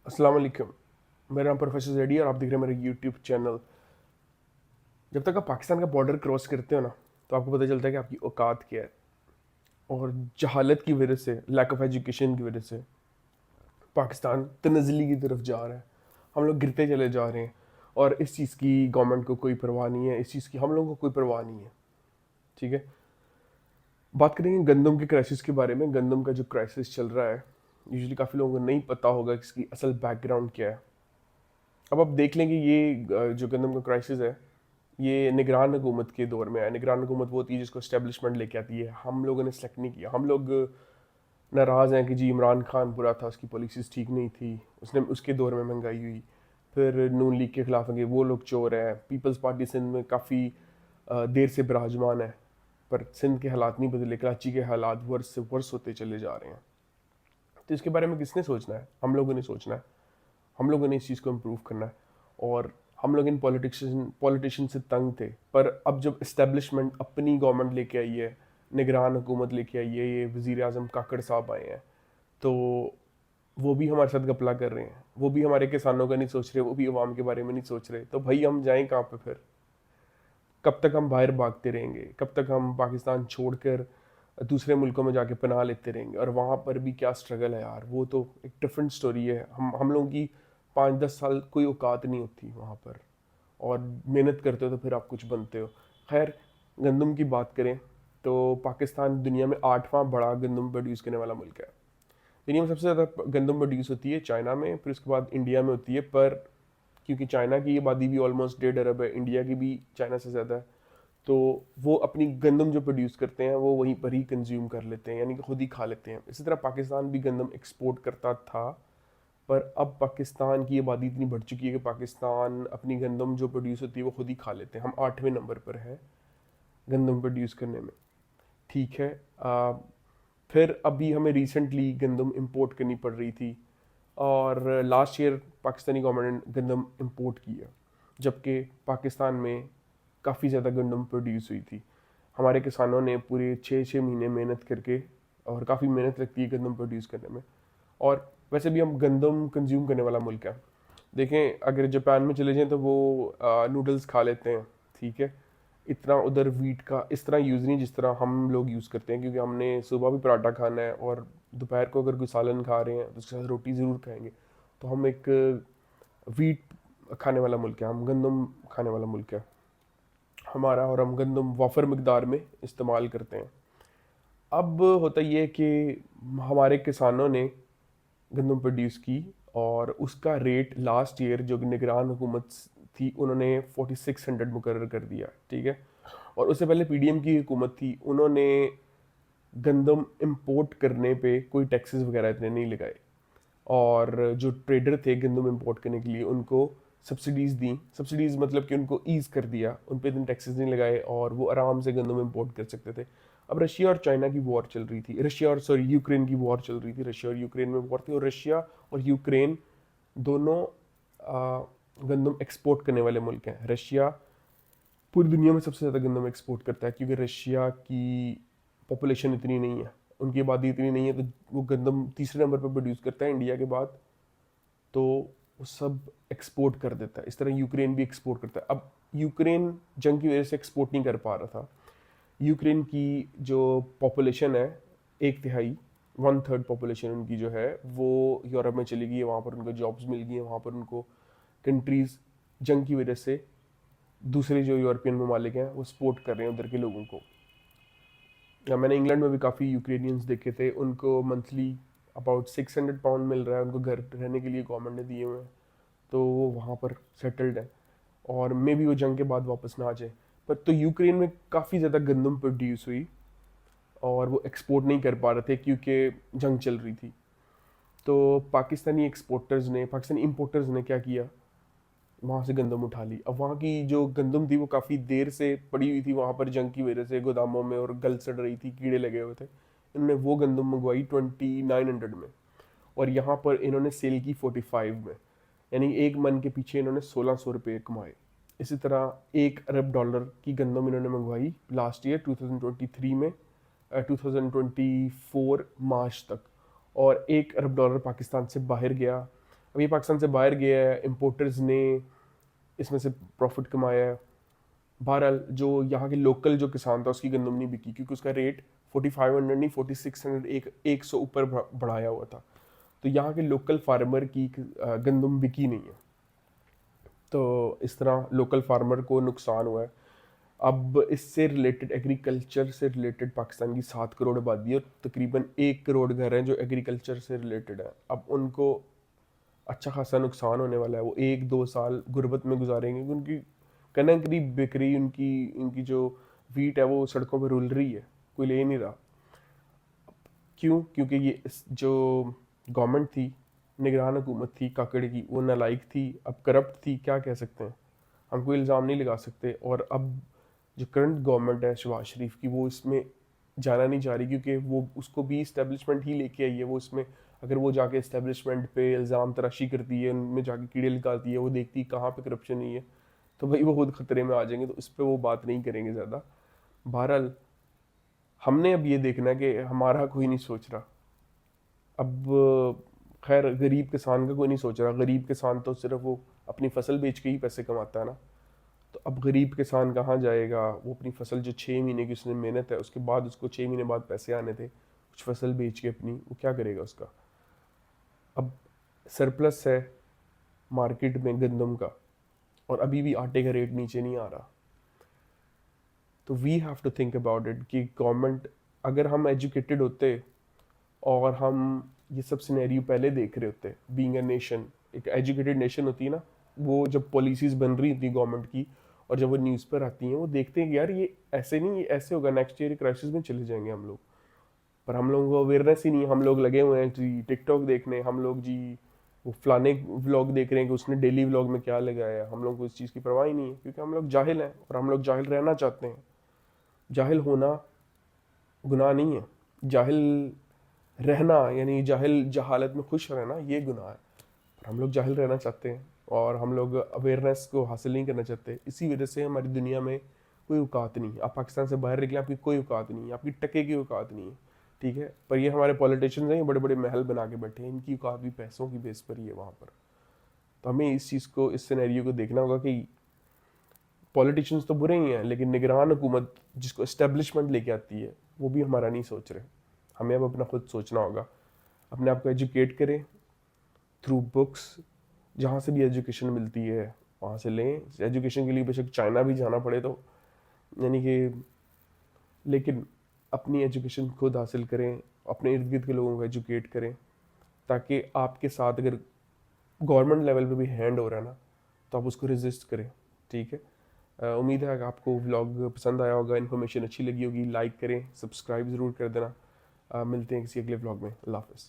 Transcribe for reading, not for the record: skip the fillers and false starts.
अस्सलाम वालेकुम। मेरा नाम प्रोफेसर जेडी है और आप देख रहे हैं मेरा यूट्यूब चैनल। जब तक आप पाकिस्तान का बॉर्डर क्रॉस करते हो ना, तो आपको पता चलता है कि आपकी औकात क्या है। और जहालत की वजह से, लैक ऑफ एजुकेशन की वजह से पाकिस्तान तनज़ली की तरफ जा रहा है। हम लोग गिरते चले जा रहे हैं और इस चीज़ की गवर्नमेंट को कोई परवाह नहीं है, इस चीज़ की हम लोगों को कोई परवाह नहीं है। ठीक है, बात करेंगे गंदम के क्राइसिस के बारे में। गंदम का जो क्राइसिस चल रहा है, यूजुअली काफ़ी लोगों को नहीं पता होगा कि इसकी असल बैकग्राउंड क्या है। अब आप देख लेंगे ये जो गंदम का क्राइसिस है, ये निगरान हुकूमत के दौर में आया। निगरान हुकूमत वो होती है जिसको एस्टेब्लिशमेंट लेके आती है। हम लोगों ने सेलेक्ट नहीं किया। हम लोग नाराज़ हैं कि जी इमरान खान बुरा था, उसकी पॉलिसीज़ ठीक नहीं थी, उसने उसके दौर में महंगाई हुई। फिर नून लीग के खिलाफ हैं कि वो लोग चोर हैं। पीपल्स पार्टी सिंध में काफ़ी देर से विराजमान है, पर सिंध के हालात नहीं बदले, कराची के हालात वर्ष से वर्ष होते चले जा रहे हैं। तो इसके बारे में किसने सोचना है? हम लोगों ने सोचना है। हम लोगों ने इस चीज़ को इम्प्रूव करना है। और हम लोग इन पॉलिटिशियन से तंग थे, पर अब जब इस्टेब्लिशमेंट अपनी गवर्नमेंट लेके आई है, निगरान हुकूमत लेके आई है, ये वज़ीर आज़म काकड़ साहब आए हैं, तो वो भी हमारे साथ गपला कर रहे हैं। वो भी हमारे किसानों का नहीं सोच रहे, वो भी अवाम के बारे में नहीं सोच रहे। तो भाई हम जाएं कहाँ पे फिर? कब तक हम बाहर भागते रहेंगे? कब तक हम पाकिस्तान छोड़कर दूसरे मुल्कों में जाके पनाह लेते रहेंगे? और वहाँ पर भी क्या स्ट्रगल है यार, वो तो एक डिफरेंट स्टोरी है। हम लोगों की 5-10 साल कोई औकात नहीं होती वहाँ पर, और मेहनत करते हो तो फिर आप कुछ बनते हो। खैर, गंदम की बात करें तो पाकिस्तान दुनिया में 8वां बड़ा गंदम प्रोड्यूस करने वाला मुल्क है। दुनिया में सबसे ज़्यादा गंदम प्रोड्यूस होती है चाइना में, फिर उसके बाद इंडिया में होती है। पर क्योंकि चाइना की आबादी भी ऑलमोस्ट 1.5 अरब है, इंडिया की भी चाइना से ज़्यादा है, तो वो अपनी गंदम जो प्रोड्यूस करते हैं वो वहीं पर ही कंज्यूम कर लेते हैं, यानी कि खुद ही खा लेते हैं। इसी तरह पाकिस्तान भी गंदम एक्सपोर्ट करता था, पर अब पाकिस्तान की आबादी इतनी बढ़ चुकी है कि पाकिस्तान अपनी गंदम जो प्रोड्यूस होती है वो खुद ही खा लेते हैं। हम 8वें नंबर पर हैं गंदम प्रोड्यूस करने में। ठीक है। फिर अभी हमें रिसेंटली गंदम इंपोर्ट करनी पड़ रही थी, और लास्ट ईयर पाकिस्तानी गवर्नमेंट ने गंदम इंपोर्ट किया, जबकि पाकिस्तान में काफ़ी ज़्यादा गंदम प्रोड्यूस हुई थी। हमारे किसानों ने पूरे 6-6 महीने मेहनत करके, और काफ़ी मेहनत लगती है गंदम प्रोड्यूस करने में। और वैसे भी हम गंदम कंज्यूम करने वाला मुल्क है। देखें, अगर जापान में चले जाएं तो वो नूडल्स खा लेते हैं। ठीक है, इतना उधर वीट का इस तरह यूज़ नहीं जिस तरह हम लोग यूज़ करते हैं, क्योंकि हमने सुबह भी पराठा खाना है और दोपहर को अगर कोई सालन खा रहे हैं तो उसके साथ रोटी ज़रूर खाएंगे। तो हम एक वीट खाने वाला मुल्क है, हम गंदम खाने वाला मुल्क है हमारा, और हम गंदम वाफर मकदार में इस्तेमाल करते हैं। अब होता ये है कि हमारे किसानों ने गंदम प्रोड्यूस की, और उसका रेट लास्ट ईयर जो निगरान हुकूमत थी उन्होंने 4600 मुकर्रर कर दिया। ठीक है, और उससे पहले पीडीएम की हुकूमत थी, उन्होंने गंदम इंपोर्ट करने पे कोई टैक्सेस वगैरह इतने नहीं लगाए, और जो ट्रेडर थे गंदम इंपोर्ट करने के लिए उनको सब्सिडीज़ दी। सब्सिडीज़ मतलब कि उनको ईज़ कर दिया, उन पर इतने टैक्सेस नहीं लगाए और वो आराम से गंदम इंपोर्ट कर सकते थे। अब रशिया और चाइना की वॉर चल रही थी, रशिया और सॉरी यूक्रेन की वॉर चल रही थी, रशिया और यूक्रेन में वॉर थी, और रशिया और यूक्रेन दोनों गंदम एक्सपोर्ट करने वाले मुल्क हैं। रशिया पूरी दुनिया में सबसे ज़्यादा गंदम एक्सपोर्ट करता है, क्योंकि रशिया की पॉपुलेशन इतनी नहीं है, उनकी आबादी इतनी नहीं है, तो वो गंदम तीसरे नंबर पर प्रोड्यूस करता है इंडिया के बाद। तो वो सब एक्सपोर्ट कर देता है। इस तरह यूक्रेन भी एक्सपोर्ट करता है। अब यूक्रेन जंग की वजह से एक्सपोर्ट नहीं कर पा रहा था। यूक्रेन की जो पॉपुलेशन है, 1/3, 1/3 पॉपुलेशन उनकी जो है वो यूरोप में चली गई है। वहाँ पर उनको जॉब्स मिल गई हैं, वहाँ पर उनको कंट्रीज़ जंग की वजह से दूसरे जो यूरोपियन ममालिक हैं वो सपोर्ट कर रहे हैं उधर के लोगों को। या मैंने इंग्लैंड में भी काफ़ी यूक्रेनियंस देखे थे, उनको मंथली अबाउट £600 मिल रहा है, उनको घर रहने के लिए गवर्नमेंट ने दिए हुए हैं। तो वो वहाँ पर सेटल्ड है, और मे भी वो जंग के बाद वापस ना आ जाए। पर तो यूक्रेन में काफ़ी ज़्यादा गंदम प्रोड्यूस हुई, और वो एक्सपोर्ट नहीं कर पा रहे थे क्योंकि जंग चल रही थी। तो पाकिस्तानी इम्पोर्टर्स ने क्या किया, वहाँ से गंदम उठा ली। अब वहाँ की जो गंदम थी वो काफ़ी देर से पड़ी हुई थी वहाँ पर जंग की वजह से गोदामों में, और गल सड़ रही थी, कीड़े लगे हुए थे। इन्होंने वो गंदम मंगवाई 2900 में, और यहाँ पर इन्होंने सेल की 45 में, यानी एक मन के पीछे इन्होंने 1600 रुपये कमाए। इसी तरह $1 अरब की गंदम इन्होंने मंगवाई लास्ट ईयर 2023 में, 2024 मार्च तक, और $1 अरब पाकिस्तान से बाहर गया। अब ये पाकिस्तान से बाहर गया है, इम्पोर्टर्स ने इसमें से प्रॉफिट कमाया है। बहरहाल जो यहाँ के लोकल जो किसान था उसकी गंदम नहीं बिकी, क्योंकि उसका रेट 4500 नहीं 4600 एक सौ ऊपर बढ़ाया हुआ था। तो यहाँ के लोकल फार्मर की गंदम बिकी नहीं है, तो इस तरह लोकल फार्मर को नुकसान हुआ है। अब इससे रिलेटेड, एग्रीकल्चर से रिलेटेड पाकिस्तान की 7 करोड़ आबादी है और तकरीबन 1 करोड़ घर हैं जो एग्रीकल्चर से रिलेटेड है। अब उनको अच्छा खासा नुकसान होने वाला है, वो 1-2 साल गुर्बत में गुजारेंगे, क्योंकि उनकी कनक नहीं बिक रही, उनकी उनकी जो वीट है वो सड़कों पर रुल रही है, कोई ले नहीं रहा। क्यों? क्योंकि ये जो गवर्नमेंट थी, निगरान हुकूमत थी काकड़ की, वो नालायक थी, अब करप्ट थी, क्या कह सकते हैं, हम कोई इल्ज़ाम नहीं लगा सकते। और अब जो करंट गवर्नमेंट है शहबाज शरीफ की, वो इसमें जाना नहीं चाह रही, क्योंकि वो उसको भी इस्टेब्लिशमेंट ही लेके आई है। वो इसमें अगर वो जाके इस्टेब्लिशमेंट पे इल्ज़ाम तराशी करती है, उनमें जाके कीड़े निकालती है, वो देखती है कहाँ पे करप्शन नहीं है, तो भाई वो खुद खतरे में आ जाएंगे, तो इस पर वो बात नहीं करेंगे ज़्यादा। बहरहाल हमने अब ये देखना है कि हमारा कोई नहीं सोच रहा। अब खैर गरीब किसान का कोई नहीं सोच रहा, गरीब किसान तो सिर्फ वो अपनी फसल बेच के ही पैसे कमाता है ना। तो अब गरीब किसान कहाँ जाएगा? वो अपनी फसल जो 6 महीने की उसने मेहनत है, उसके बाद उसको 6 महीने बाद पैसे आने थे, कुछ फसल बेच के अपनी, वो क्या करेगा उसका? अब सरप्लस है मार्केट में गंदम का, और अभी भी आटे का रेट नीचे नहीं आ रहा। तो we have to think about it कि गवर्नमेंट, अगर हम एजुकेटेड होते और हम ये सब सिनेरियो पहले देख रहे होते, बीइंग अ नेशन, एक एजुकेटेड नेशन होती है ना, वो जब पॉलिसीज बन रही थी गवर्नमेंट की और जब वो न्यूज़ पर आती हैं, वो देखते हैं कि यार ये ऐसे नहीं, ये ऐसे होगा, नेक्स्ट ईयर क्राइसिस में चले जाएंगे हम लोग। पर हम लोगों को अवेयरनेस ही नहीं है, हम लोग लगे हुए हैं जी टिकटॉक देखने, हम लोग जी वो फलाने व्लॉग देख रहे हैं कि उसने डेली व्लॉग में क्या लगाया है। हम लोग को इस चीज़ की परवाह ही नहीं है, क्योंकि हम लोग जाहिल हैं और हम लोग जाहिल रहना चाहते हैं। जाहिल होना गुनाह नहीं है, जाहिल रहना यानी जाहिल जहालत में खुश रहना ये गुनाह है। पर हम लोग जाहिल रहना चाहते हैं और हम लोग अवेयरनेस को हासिल नहीं करना चाहते, इसी वजह से हमारी दुनिया में कोई औकात नहीं है। आप पाकिस्तान से बाहर निकले, आपकी कोई औकात नहीं है, आपकी टके की औकात नहीं है, ठीक है। पर ये हमारे पॉलिटिशियंस हैं, ये बड़े बड़े महल बना के बैठे हैं, इनकी औकात भी पैसों की बेस पर ही है वहाँ पर। तो हमें इस चीज़ को, इस सिनेरियो को देखना होगा कि पॉलिटिशियंस तो बुरे ही हैं, लेकिन निगरान हुकूमत जिसको एस्टेब्लिशमेंट लेके आती है, वो भी हमारा नहीं सोच रहे। हमें अब अपना खुद सोचना होगा, अपने आप को एजुकेट करें थ्रू बुक्स, जहाँ से भी एजुकेशन मिलती है वहाँ से लें। एजुकेशन के लिए बेशक चाइना भी जाना पड़े तो, यानी कि, लेकिन अपनी एजुकेशन खुद हासिल करें, अपने इर्द गिर्द के लोगों को एजुकेट करें, ताकि आपके साथ अगर गवर्नमेंट लेवल पे भी हैंड हो रहा है ना, तो आप उसको रेजिस्ट करें, ठीक है। उम्मीद है कि आपको व्लॉग पसंद आया होगा, इन्फॉर्मेशन अच्छी लगी होगी। लाइक करें, सब्सक्राइब ज़रूर कर देना। मिलते हैं किसी अगले व्लॉग में। अल्लाह हाफ़िज़।